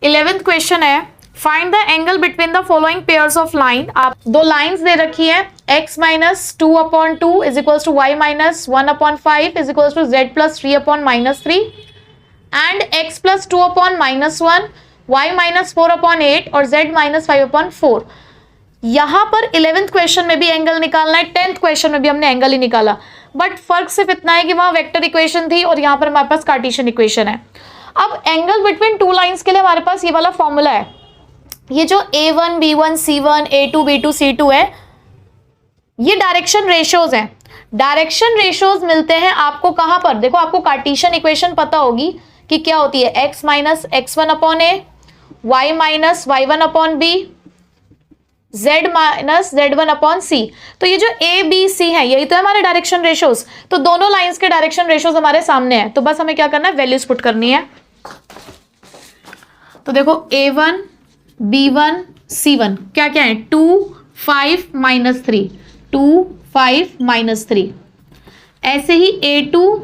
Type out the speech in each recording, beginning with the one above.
11th question है, find the angle between the following pairs of line. आप दो lines दे रखी है, x minus 2/2 is equals to y minus 1/5 is equals to z plus 3/-3 and x plus 2/-1 y minus 4/8 और z minus 5/4। यहां पर 11th question में भी एंगल निकालना है, 10th क्वेश्चन में भी हमने एंगल ही निकाला, बट फर्क सिर्फ इतना है कि वहां वेक्टर इक्वेशन थी और यहां पर हमारे पास कार्टेशियन इक्वेशन है। अब एंगल बिटवीन टू लाइंस के लिए हमारे पास ये वाला फॉर्मूला है, ये जो a1 b1 c1 a2 b2 c2 है, ये डायरेक्शन रेशियोज हैं। डायरेक्शन रेशियोज मिलते हैं आपको कहां पर, देखो आपको कार्टेशियन इक्वेशन पता होगी कि क्या होती है, x minus x1/a, y minus y1/b, z minus z1/c। तो ये जो a b c है यही तो है हमारे डायरेक्शन रेशियोज। तो दोनों लाइंस के डायरेक्शन रेशियोज हमारे सामने हैं, तो बस हमें क्या करना है, वैल्यूज पुट करनी है। तो देखो a1 b1 c1 क्या क्या है, 2 5 -3, 2 5 -3। ऐसे ही a2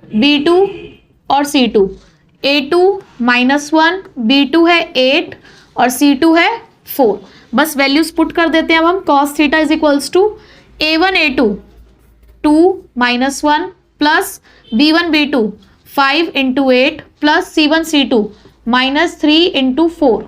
b2 और c2, a2 -1 b2 है 8 और c2 है 4। बस वैल्यूज पुट कर देते हैं अब हम। cos theta is equals to a1 a2 2 -1 plus b1 b2 5 × 8 plus c1 c2 -3 × 4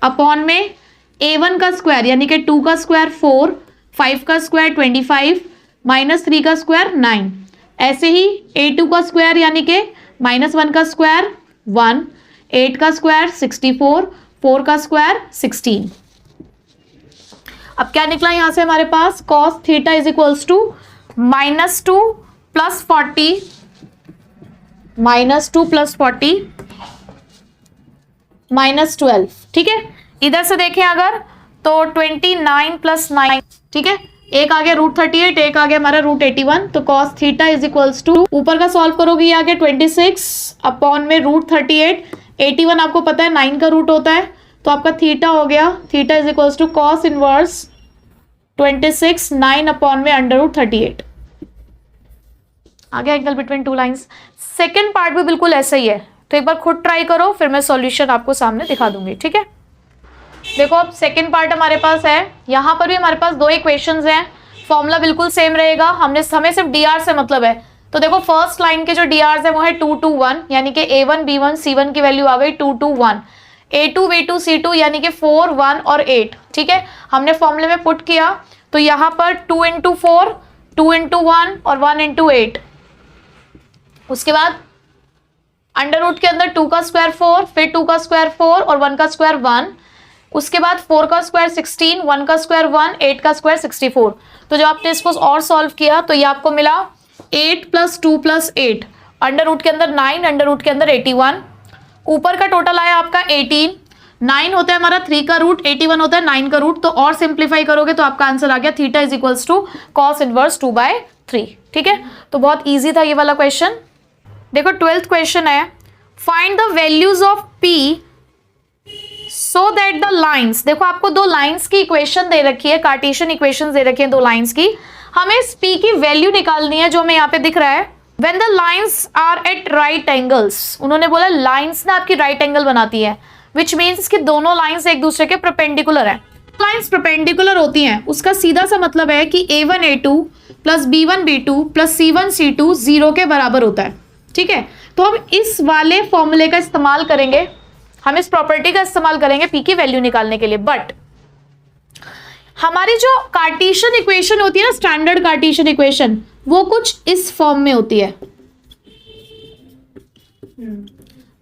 upon में a1 का स्क्वायर यानी कि 2 का स्क्वायर 4, 5 का स्क्वायर 25 -3 का स्क्वायर 9। ऐसे ही a2 का स्क्वायर यानी कि -1 का स्क्वायर 1, 8 का स्क्वायर 64, 4 का स्क्वायर 16। अब क्या निकला यहां से हमारे पास, cos theta is equals to -2 + 40 -2 + 40 -12। ठीक है, इधर से देखें अगर तो 29 + 9, ठीक है, एक आ गया √38, एक आ गया हमारा √81। तो cos theta is equals to, ऊपर का सॉल्व करोगे ये आ गया 26 अपॉन में √38, 81 आपको पता है 9 का रूट होता है, तो आपका थीटा हो गया, theta is equals to cos inverse 26 9 upon में √38। आ गया angle between two lines. Second part भी बिल्कुल ऐसा ही है, तो एक बार खुद ट्राई करो, फिर मैं सॉल्यूशन आपको सामने दिखा दूंगी। ठीक है, देखो अब सेकेंड पार्ट हमारे पास है, यहां पर भी हमारे पास दो इक्वेशंस हैं, फॉर्मूला बिल्कुल सेम रहेगा, हमें सिर्फ dr से मतलब है। तो देखो फर्स्ट लाइन के जो dr है वो है 2 2 1, यानी कि a1 b1 c1 की वैल्यू आ गई 2 2 1, a2 b2 c2 यानी कि 4 1 और 8। ठीक है, हमने फॉर्मूले में पुट किया, तो यहाँ पर 2 × 4, 2 × 1 और 1 × 8। उसके बाद अंडर रूट के अंदर 2 का स्क्वायर 4, फिर 2 का स्क्वायर 4 और 1 का स्क्वायर 1। उसके बाद 4 का स्क्वायर 16, 1 का स्क्वायर 1, 8 का स्क्वायर 64। तो जब आपने इसको और सॉल्व किया तो ये आपको मिला 8 + 2 + 8, अंडर रूट के अंदर 9, अंडर रूट के अंदर 81। ऊपर का टोटल आया आपका 18, 9 होता है हमारा 3 का रूट, 81 होता है 9 का रूट। तो और सिंप्लीफाई करोगे तो आपका आंसर आ गया theta is equals to cos inverse 2/3। ठीक है, तो बहुत ईजी था ये वाला क्वेश्चन। देखो 12th क्वेश्चन है, find the values of P so that the lines. देखो आपको दो लाइंस की इक्वेशन दे रखी है, कार्टेशियन इक्वेशन दे रखी है दो लाइंस की, हमें इस P की वैल्यू निकालनी है जो हमें यहाँ पे दिख रहा है। When the lines are at right angles, उन्होंने बोला लाइंस ना आपकी राइट एंगल बनाती है, विच मीन्स कि दोनों लाइंस एक दूसरे के परपेंडिकुलर है। लाइंस परपेंडिकुलर होती हैं उसका सीधा सा मतलब है कि a1 a2 + b1 b2 + c1 c2 0 के बराबर होता है। ठीक है, तो हम इस वाले फॉर्मूले का इस्तेमाल करेंगे, हम इस प्रॉपर्टी का इस्तेमाल करेंगे P की वैल्यू निकालने के लिए। बट हमारी जो कार्टेशियन इक्वेशन होती है ना, स्टैंडर्ड कार्टेशियन इक्वेशन, वो कुछ इस फॉर्म में होती है।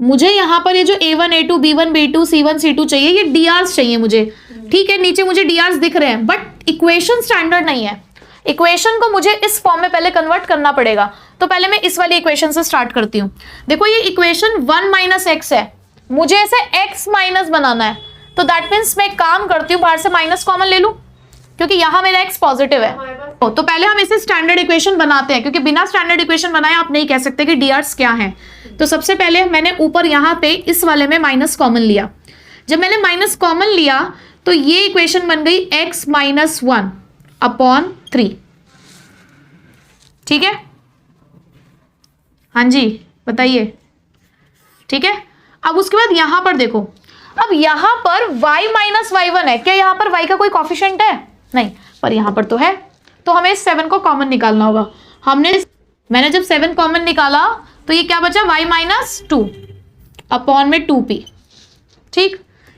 मुझे यहां पर ये जो a1 a2 b1 b2 c1 c2 चाहिए, ये drs चाहिए मुझे। ठीक है, नीचे मुझे drs दिख रहे हैं, बट इक्वेशन स्टैंडर्ड नहीं है। इक्वेशन को मुझे इस फॉर्म में पहले कन्वर्ट करना पड़ेगा। तो पहले मैं इस वाली इक्वेशन से स्टार्ट करती हूं। देखो ये इक्वेशन 1 - x है, मुझे इसे x माइनस बनाना है। तो दैट मीन्स मैं एक काम करती हूँ, बाहर से माइनस कॉमन ले लूं, क्योंकि यहां मेरा x पॉजिटिव है। तो पहले हम इसे स्टैंडर्ड इक्वेशन बनाते हैं, क्योंकि बिना स्टैंडर्ड इक्वेशन बनाए आप नहीं कह सकते कि drs क्या है। तो सबसे पहले मैंने ऊपर यहां पे इस वाले में माइनस कॉमन लिया। जब मैंने माइनस कॉमन लिया तो ये इक्वेशन बन गई x - 1/3। ठीक है, हाँ जी बताइए। ठीक है, अब उसके बाद यहां पर देखो, अब यहां पर y माइनस y1 है, क्या यहां पर y का कोई कॉफिशिएंट है? नहीं, पर यहां पर तो है, तो हमें इस 7 को कॉमन निकालना होगा। मैंने जब 7 कॉमन निकाला तो ये क्या बचा, y माइनस 2 अपॉन में 2p। ठीक,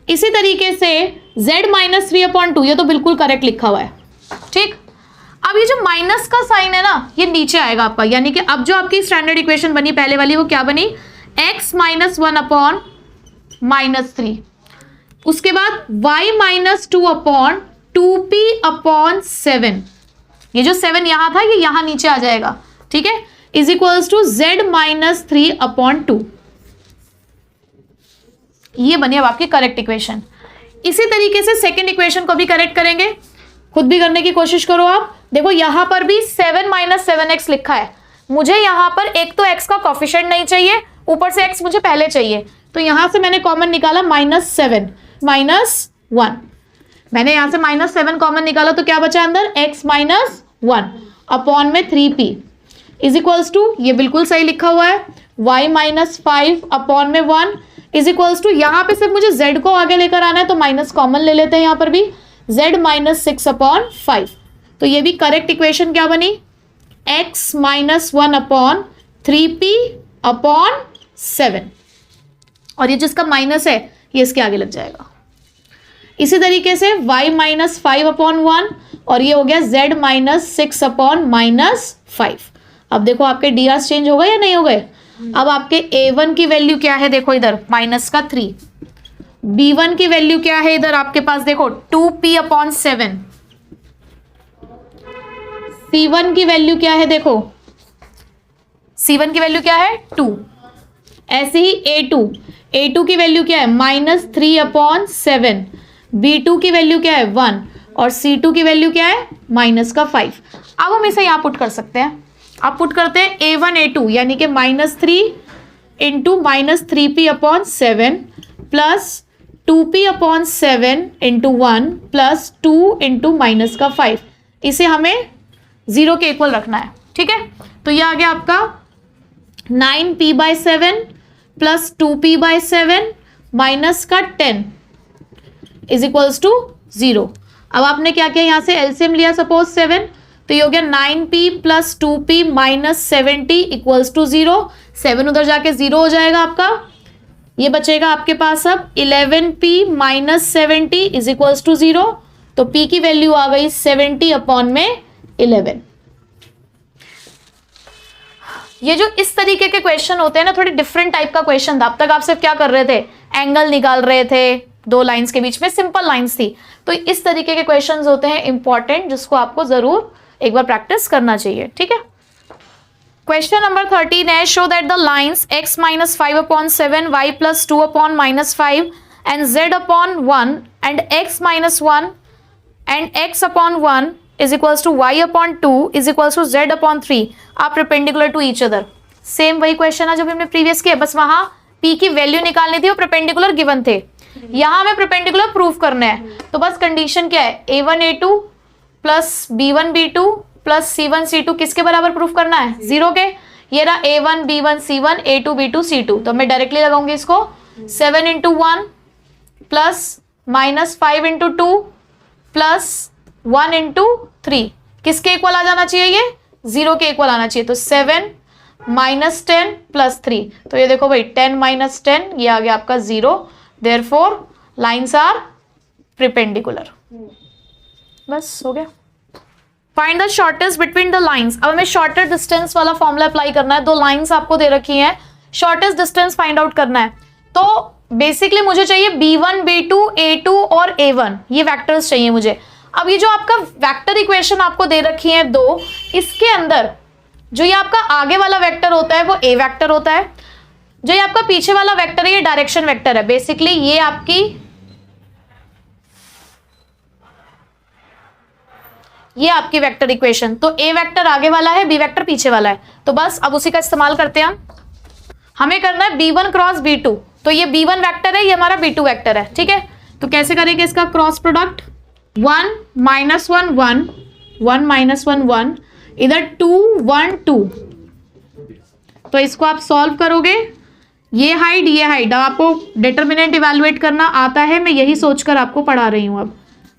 इसी तरीके से z माइनस 3 अपॉन 2, ये तो बिल्कुल करेक्ट लिखा हुआ है। ठीक, अब ये जो माइनस का साइन है ना, ये नीचे आएगा आपका, यानी कि अब जो आपकी स्टैंडर्ड इक्वेशन बनी पहले वाली, वो क्या बनी, x माइनस 1 अपॉन माइनस 3, उसके बाद y minus 2 upon 2p upon 7, ये जो 7 यहां था ये यहां नीचे आ जाएगा। ठीक है, is equals to z minus 3 upon 2। ये बनी अब आपकी करेक्ट इक्वेशन। इसी तरीके से सेकंड इक्वेशन को भी करेक्ट करेंगे, खुद भी करने की कोशिश करो आप। देखो यहां पर भी 7 माइनस 7x लिखा है, मुझे यहां पर एक तो x का कॉफिशिएंट नहीं चाहिए, ऊपर से x मुझे पहले चाहिए, तो यहां से मैंने कॉमन निकाला -7 माइनस 1। मैंने यहां से -7 कॉमन निकाला तो क्या बचा अंदर, x माइनस 1 अपॉन में 3p इज इक्वल्स टू, ये बिल्कुल सही लिखा हुआ है, y माइनस 5 अपॉन में 1 इज इक्वल्स टू, यहां पे सिर्फ मुझे z को आगे लेकर आना है तो माइनस कॉमन ले लेते हैं यहां पर भी, z माइनस 6 अपॉन 5। तो ये भी करेक्ट इक्वेशन क्या बनी, x minus 1 upon 3p upon 7, और ये जिसका माइनस है ये इसके आगे लग जाएगा। इसी तरीके से y माइनस 5 अपॉन 1, और ये हो गया z माइनस 6 अपॉन माइनस 5। अब देखो आपके डी चेंज हो गए या नहीं हो गए। अब आपके a1 की वैल्यू क्या है, देखो इधर माइनस का 3, b1 की वैल्यू क्या है इधर आपके पास, देखो 2p अपॉन 7, c1 की वैल्यू क्या है, देखो c1 की वैल्यू क्या है 2, ऐसे ही a2 की वैल्यू क्या है -3 अपॉन 7, b2 की वैल्यू क्या है 1, और c2 की वैल्यू क्या है -5। अब हम इसे यहाँ पुट कर सकते हैं, आप पुट करते हैं a1 a2 यानी कि -3 into -3p upon 7 plus 2p upon 7 into 1 plus 2 into -5, इसे हमें 0 के इक्वल रखना है। ठीक है, तो ये आ गया आपका 9p/7 प्लस 2p/7 माइनस का 10 इज इक्वल्स टू 0। अब आपने क्या किया, यहां से एलसीएम लिया सपोज 7, तो ये हो गया 9p plus 2p minus 70 equals to 0। 7 उधर जाके 0 हो जाएगा आपका, ये बचेगा आपके पास अब 11p minus 70 is equals to 0। तो p की वैल्यू आ गई 70 अपॉन में 11। ये जो इस तरीके के क्वेश्चन होते हैं ना, थोड़ी डिफरेंट टाइप का क्वेश्चन था। अब तक आप सिर्फ क्या कर रहे थे, एंगल निकाल रहे थे, दो लाइंस के बीच में सिंपल लाइंस थी। तो इस तरीके के क्वेश्चंस होते हैं इंपॉर्टेंट, जिसको आपको जरूर एक बार प्रैक्टिस करना चाहिए। ठीक है, क्वेश्चन नंबर 13 है, show that the lines x minus 5 upon 7, y plus 2 upon -5 and z upon 1 and x minus 1 and x upon 1 is equals to y upon 2 is equals to z upon 3 are perpendicular to each other. Same वही question है जो हमने previous किया, बस वहां p की value निकालनी थी और परपेंडिकुलर गिवन थे, यहां हमें परपेंडिकुलर प्रूफ करना है। तो बस कंडीशन क्या है, a1 a2 plus b1 b2 plus c1 c2 किसके बराबर प्रूफ करना है, 0 के। ये रहा a1 b1 c1 a2 b2 c2, तो मैं डायरेक्टली लगाऊंगी इसको 7 into 1 plus -5 into 2 plus 1 into 3, किसके इक्वल आ जाना चाहिए, ये 0 के इक्वल आना चाहिए। तो 7 -10 प्लस 3, तो ये देखो भाई 10 - 10 ये आ गया आपका 0, देयरफॉर लाइंस आर परपेंडिकुलर। बस हो गया। Find the shortest between the lines. अब हमें शॉर्टर डिस्टेंस वाला फॉर्मूला अप्लाई करना है। दो लाइंस आपको दे रखी हैं, शॉर्टेस्ट डिस्टेंस फाइंड आउट करना है। तो बेसिकली मुझे चाहिए b1 b2 a2 और a1, ये वेक्टर्स चाहिए मुझे। अब ये जो आपका वेक्टर इक्वेशन आपको दे रखी है दो, इसके अंदर जो ये आपका आगे वाला वेक्टर होता है वो a वेक्टर होता है, जो ये आपका पीछे वाला वेक्टर है ये डायरेक्शन वेक्टर है। बेसिकली ये आपकी वेक्टर इक्वेशन, तो a वेक्टर आगे वाला है, b वेक्टर पीछे वाला है। तो बस अब उसी का इस्तेमाल करते हैं हमें करना है b1 क्रॉस b2। तो ये b1 वेक्टर है, ये हमारा b2 वेक्टर है। ठीक है, तो कैसे करेंगे इसका क्रॉस प्रोडक्ट, 1 -1 1 1 -1 1, इधर 2 1 2। तो इसको आप सॉल्व करोगे, ये हाइट, आपको डिटर्मिनेंट इवैल्यूएट करना आता है, मैं यही सोचकर आपको पढ़ा रही हूं अब,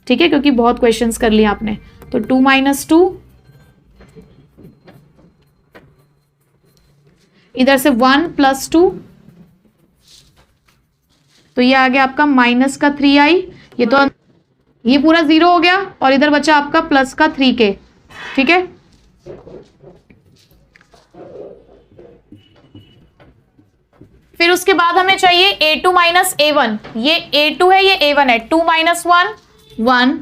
ठीक है, क्योंकि बहुत क्वेश्चंस कर लिए आपने। तो 2 - 2, इधर से 1 + 2, तो ये आ गया आपका -3i, ये पूरा 0 हो गया, और इधर बचा आपका +3k, ठीक है। फिर उसके बाद हमें चाहिए a2 - a1, ये a2 है, ये a1 है। 2 - 1 1,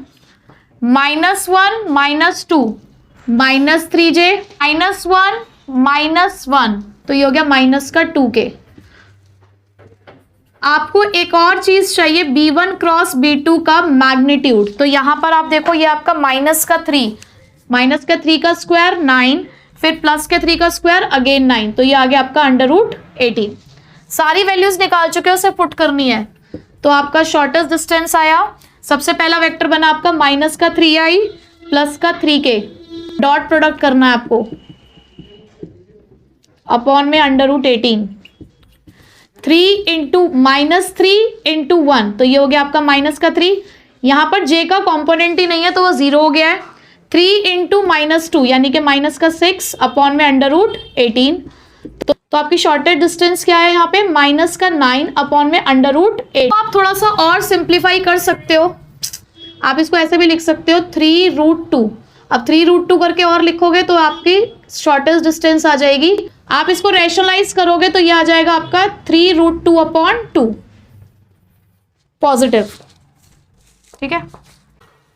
-1 - 2 -3j, -1 -1, तो ये हो गया -2k। आपको एक और चीज चाहिए, b1 क्रॉस b2 का मैग्नीट्यूड। तो यहां पर आप देखो, ये आपका -3 का स्क्वायर 9, फिर +3 का स्क्वायर अगेन 9, तो ये आ गया आपका √18। सारी वैल्यूज निकाल चुके हो, उसे पुट करनी है। तो आपका शॉर्टेस्ट डिस्टेंस आया, सबसे पहला वेक्टर बना आपका -3i +3k, डॉट प्रोडक्ट करना है आपको अपॉन में √18, 3 × -3 × 1, तो ये हो गया आपका -3। यहां पर j का कॉम्पोनेंट ही नहीं है, तो वो 0 हो गया है। 3 × -2 यानी कि -6 अपॉन में √18, तो आपकी शॉर्टेस्ट डिस्टेंस क्या है यहाँ पे, -9 अपॉन में √8। आप थोड़ा सा और सिंप्लीफाई कर सकते हो, आप इसको ऐसे भी लिख सकते हो 3√2। अब 3√2 करके और लिखोगे तो आपकी शॉर्टेस्ट डिस्टेंस आ जाएगी। आप इसको रेशनलाइज करोगे तो ये आ जाएगा आपका 3√2/2 पॉजिटिव, ठीक है।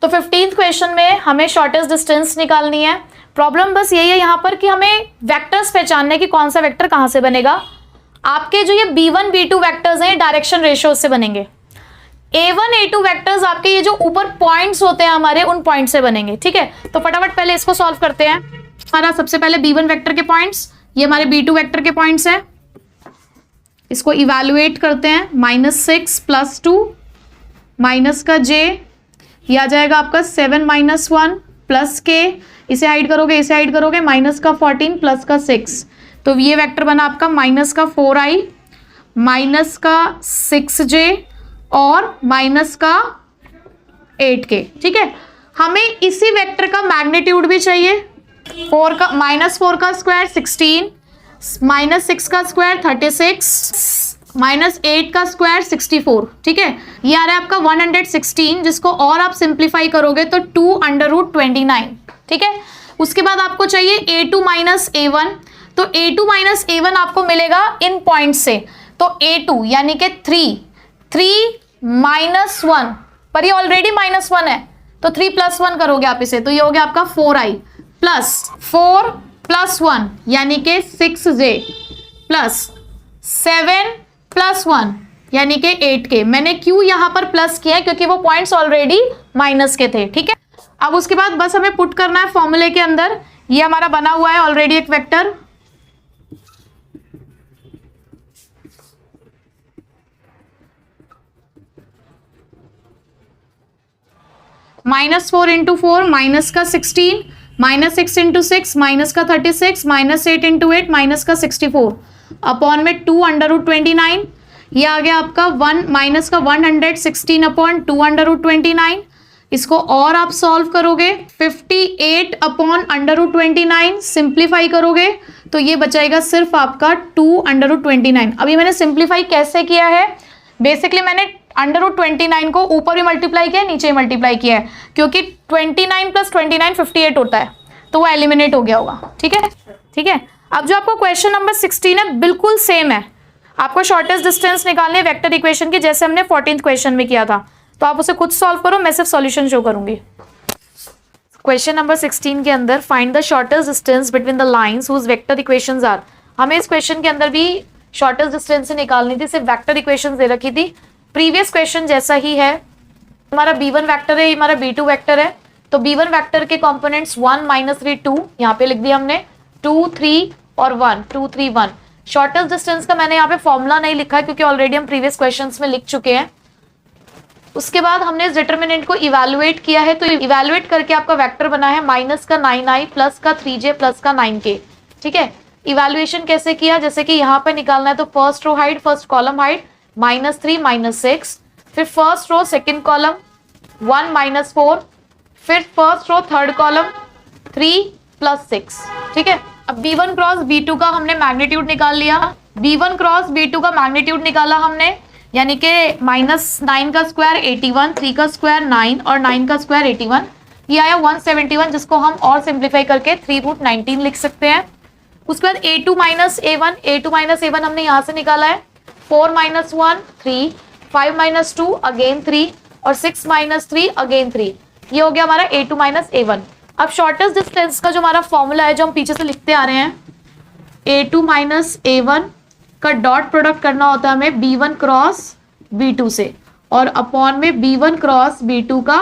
तो 15th क्वेश्चन में हमें शॉर्टेस्ट डिस्टेंस निकालनी है। प्रॉब्लम बस यही है यहाँ पर कि हमें वेक्टर्स पहचानने की, कौन सा वेक्टर कहाँ से बनेगा। आपके जो ये b1 b2 वेक्टर्स हैं डायरेक्शन रेशियो से बनेंगे। a1 a2 वेक्टर्स आपके ये जो ऊपर पॉइंट्स होते हैं हमारे, उन पॉइंट से बनेंगे, ठीक है। तो फटाफट पहले इसको सॉल्व करते हैं। हमारा सबसे पहले b1 वेक्टर के पॉइंट्स, ये हमारे b2 वेक्टर के पॉइंट्स हैं, इसको इवैल्यूएट करते हैं। -6 + 2 माइनस का j, ये आ जाएगा आपका 7 - 1 + k, इसे हाइड करोगे, इसे हाइड करोगे, -14 + का 6, तो ये वेक्टर बना आपका -4i -6j और -8k, ठीक है। हमें इसी वेक्टर का मैग्नीट्यूड भी चाहिए। 4 का स्क्वायर 16, -6 का स्क्वायर 36, -8 का स्क्वायर 64, ठीक है। ये आ रहा है आपका 116, जिसको और आप सिंप्लीफाई करोगे तो 2√29, ठीक है। उसके बाद आपको चाहिए a2 - a1, तो a2 - a1 आपको मिलेगा इन पॉइंट से। तो a2 यानी कि 3 -1, पर ये ऑलरेडी -1 है, तो 3 + 1 करोगे आप इसे, तो ये हो गया आपका 4i +4 + 1 यानी कि 6j +7 + 1 यानी कि 8k। मैंने क्यों यहां पर प्लस किया है, क्योंकि वो पॉइंट्स ऑलरेडी माइनस के थे, ठीक है। अब उसके बाद बस हमें पुट करना है फॉर्मूले के अंदर। ये हमारा बना हुआ है ऑलरेडी एक वेक्टर, -4 × 4 माइनस का 16, -6 × 6 माइनस का 36, -8 × 8 माइनस का 64 अपॉन में 2√29। ये आ गया आपका -116/2√29। इसको और आप सॉल्व करोगे, 58/√29 सिंप्लीफाई करोगे तो ये बचाएगा सिर्फ आपका 2√29। अभी मैंने सिंप्लीफाई कैसे किया है, बेसिकली मैंने √29 को ऊपर भी मल्टीप्लाई किया है, नीचे भी मल्टीप्लाई किया है, क्योंकि 29 + 29 58 होता है, तो वो एलिमिनेट हो गया होगा, ठीक है, ठीक है। अब जो आपको क्वेश्चन नंबर 16 है बिल्कुल सेम है, आपको शॉर्टेस्ट डिस्टेंस निकालने वेक्टर इक्वेशन की, जैसे हमने 14th क्वेश्चन में किया था। तो आप उसे खुद सॉल्व करो, मैं सिर्फ सॉल्यूशन शो करूंगी। क्वेश्चन नंबर 16 के अंदर find the shortest distance between the lines whose vector equations are. हमें इस क्वेश्चन के अंदर भी शॉर्टेस्ट डिस्टेंस से निकालनी थी, सिर्फ वेक्टर इक्वेशन दे रखी थी। प्रीवियस क्वेश्चन जैसा ही है, हमारा b1 वेक्टर है, हमारा b2 वेक्टर है। तो b1 वेक्टर के कंपोनेंट्स 1 -3 2 यहाँ पे लिख दिया हमने, 2 3 और 1 2 3 1। शॉर्टेस्ट डिस्टेंस का मैंने यहाँ पे फॉर्मूला नहीं लिखा है, क्योंकि ऑलरेडी हम प्रीवियस क्वेश्चंस में लिख चुके हैं। उसके बाद हमने इस डिटरमिनेंट को इवैल्यूएट किया है, तो इवैल्यूएट करके आपका वेक्टर बना है -9i + का 3j + का 9k, ठीक है। इवैल्यूएशन कैसे किया, जैसे कि यहाँ पे निकालना है तो first row hide, first column hide -3 -6, फिर फर्स्ट रो सेकंड कॉलम 1 -4, फिर फर्स्ट रो थर्ड कॉलम 3 + 6। ठीक है, अब B1 क्रॉस B2 का हमने मैग्नीट्यूड निकाल लिया। B1 क्रॉस B2 का मैग्नीट्यूड निकाला हमने, यानी कि -9 का स्क्वायर 81, 3 का स्क्वायर 9 और 9 का स्क्वायर 81, ये आया 171, जिसको हम और सिंप्लीफाई करके 3√19 लिख सकते हैं। उसके बाद A2 - A1, A2 - A1 हमने यहाँ से निकाला है 4 - 1 3, 5 - 2 अगेन 3 और 6 - 3 अगेन 3। ये हो गया हमारा A2 - A1। अब शॉर्टेस्ट डिस्टेंस का जो हमारा फॉर्मूला है, जो हम पीछे से लिखते आ रहे हैं, A2 - A1 का डॉट प्रोडक्ट करना होता है हमें B1 क्रॉस B2 से, और अपॉन में B1 क्रॉस B2 का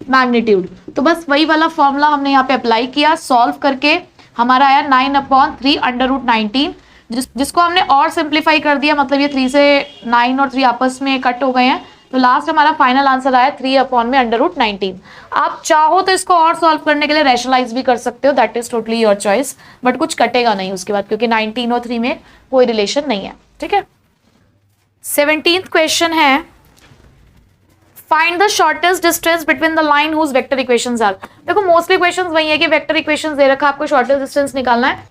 मैग्नीट्यूड। तो बस वही वाला फॉर्मूला हमने यहाँ पे अप्लाई किया, सॉल्व करके हमारा आया 9/3 √19, जिसको हमने और सिंप्लीफाई कर दिया, मतलब ये 3 से 9 और 3 आपस में कट हो गए हैं, तो लास्ट हमारा फाइनल आंसर आया 3/√19। आप चाहो तो इसको और सॉल्व करने के लिए रैशनलाइज भी कर सकते हो, that is totally your choice, but कुछ कटेगा नहीं उसके बाद, क्योंकि 19 और 3 में कोई रिलेशन नहीं है। ठीक है, 17th क्वेश्चन है, find the shortest distance between the line whose vector equations are. देखो मोस्टली क्वेश्चंस वही है कि वेक्टर इक्वेशंस दे रखा है, आपको शॉर्टेस्ट डिस्टेंस निकालना है,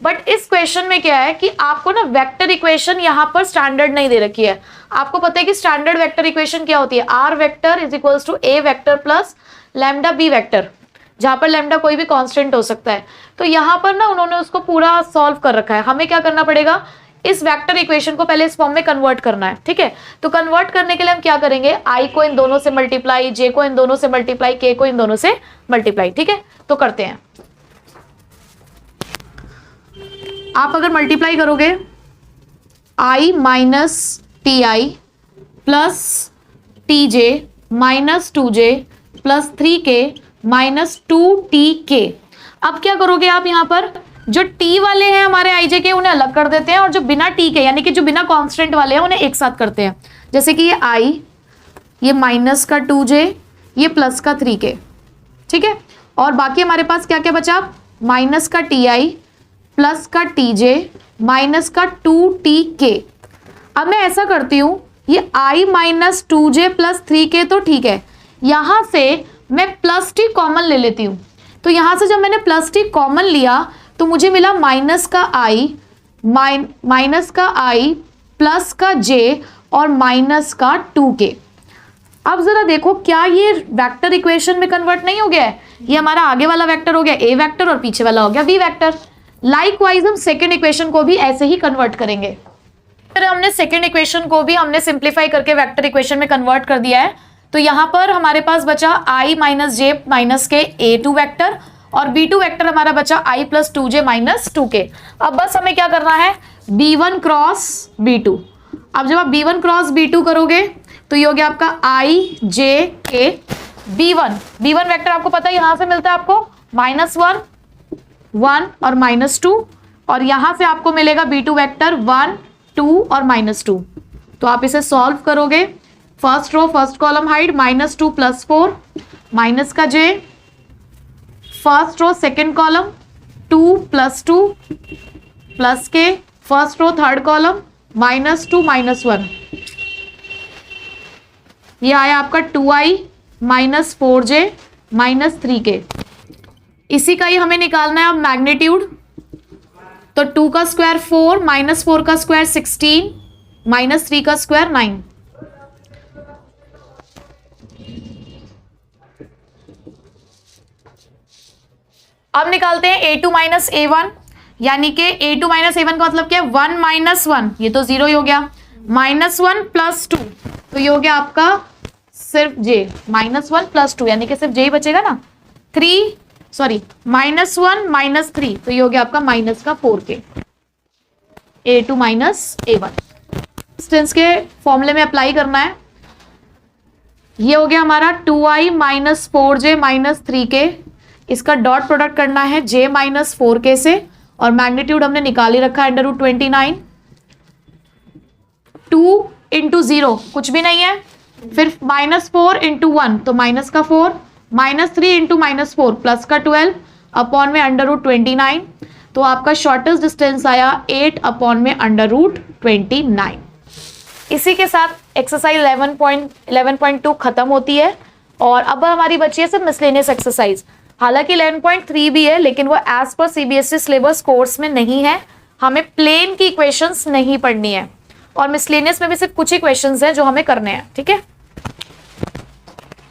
बट इस क्वेश्चन में क्या है कि आपको ना वेक्टर इक्वेशन यहाँ पर स्टैंडर्ड नहीं दे रखी है। आपको पता है कि स्टैंडर्ड वेक्टर इक्वेशन क्या होती है, r vector is equals to a vector plus lambda b vector, जहां पर लैम्डा कोई भी कांस्टेंट हो सकता है। तो यहाँ पर ना उन्होंने उसको पूरा सॉल्व कर रखा है। हमें क्या करना पड़ेगा, इस वेक्टर इक्वेशन को पहले इस फॉर्म में कन्वर्ट करना है। ठीक है, तो कन्वर्ट करने के लिए हम क्या करेंगे, आई को इन दोनों से मल्टीप्लाई, जे को इन दोनों से मल्टीप्लाई, के को इन दोनों से मल्टीप्लाई। ठीक है, तो करते हैं। आप अगर मल्टीप्लाई करोगे i - ti plus tj - 2j plus 3k - 2tk, अब क्या करोगे आप यहाँ पर, जो t वाले हैं हमारे ij के उन्हें अलग कर देते हैं, और जो बिना t के यानी कि जो बिना कांस्टेंट वाले हैं उन्हें एक साथ करते हैं। जैसे कि ये i, ये माइनस का 2j, ये प्लस का 3k। ठीक है, और बाकी हमारे पास क्या क्या बचा, माइनस का ti प्लस का tj माइनस का 2tk। अब मैं ऐसा करती हूं, ये i - 2j प्लस 3k तो ठीक है, यहां से मैं प्लस t कॉमन ले लेती हूं। तो यहां से जब मैंने प्लस t कॉमन लिया तो मुझे मिला माइनस का i प्लस का j और माइनस का 2k। अब जरा देखो, क्या ये वेक्टर इक्वेशन में कन्वर्ट नहीं हो गया है, ये हमारा आगे वाला वेक्टर हो गया a वेक्टर और पीछे वाला हो गया v वेक्टर। लाइकवाइज हम सेकेंड इक्वेशन को भी ऐसे ही कन्वर्ट करेंगे। फिर हमने सेकेंड इक्वेशन को भी हमने सिंप्लीफाई करके वेक्टर इक्वेशन में कन्वर्ट कर दिया है। तो यहाँ पर हमारे पास बचा i - j - k a2 vector, और b2 वेक्टर हमारा बचा i + 2j - 2k। अब बस हमें क्या करना है, b1 क्रॉस b2। अब जब आप b1 क्रॉस b2 करोगे तो ये हो गया आपका i j k b1 vector आपको पता है यहाँ से मिलता है आपको -1 1 और -2, और यहां से आपको मिलेगा b2 वेक्टर 1 2 और -2। तो आप इसे सॉल्व करोगे, first row first column hide -2 + 4 minus का j, first row second column 2 + 2 plus k, first row third column -2 -1, ये आया आपका 2i - 4j - 3k। इसी का ही हमें निकालना है अब मैग्नीट्यूड। तो 2 का स्क्वायर 4 -4 का स्क्वायर 16 -3 का स्क्वायर 9। अब निकालते हैं a2 - a1, यानी कि a2 - a1 का मतलब क्या है, 1 - 1, ये तो 0 ही हो गया, -1 + 2, तो ये हो गया आपका सिर्फ j, -1 + 2 यानी कि सिर्फ j ही बचेगा ना, -1 - 3, तो ये हो गया आपका माइनस का 4k। a2 - a1 डिस्टेंस के फॉर्मूले में अप्लाई करना है। ये हो गया हमारा 2i - 4j - 3k, इसका डॉट प्रोडक्ट करना है j - 4k से, और मैग्नीट्यूड हमने निकाल ही रखा है √29। 2 × 0 कुछ भी नहीं है, फिर -4 × 1 तो माइनस का 4, -3 × -4 प्लस का 12 अपॉन में √29। तो आपका शॉर्टेस्ट डिस्टेंस आया 8/√29। इसी के साथ एक्सरसाइज 11.2 खत्म होती है और अब हमारी बची है सिर्फ मिसलेनियस एक्सरसाइज। हालांकि 11.3 भी है लेकिन वो as per CBSE syllabus course में नहीं है, हमें प्लेन की इक्वेशंस नहीं पढ़नी है और मिसलेनियस में भी सिर्फ कुछ ही क्वेश्चंस हैं जो हमें करने हैं, ठीक है।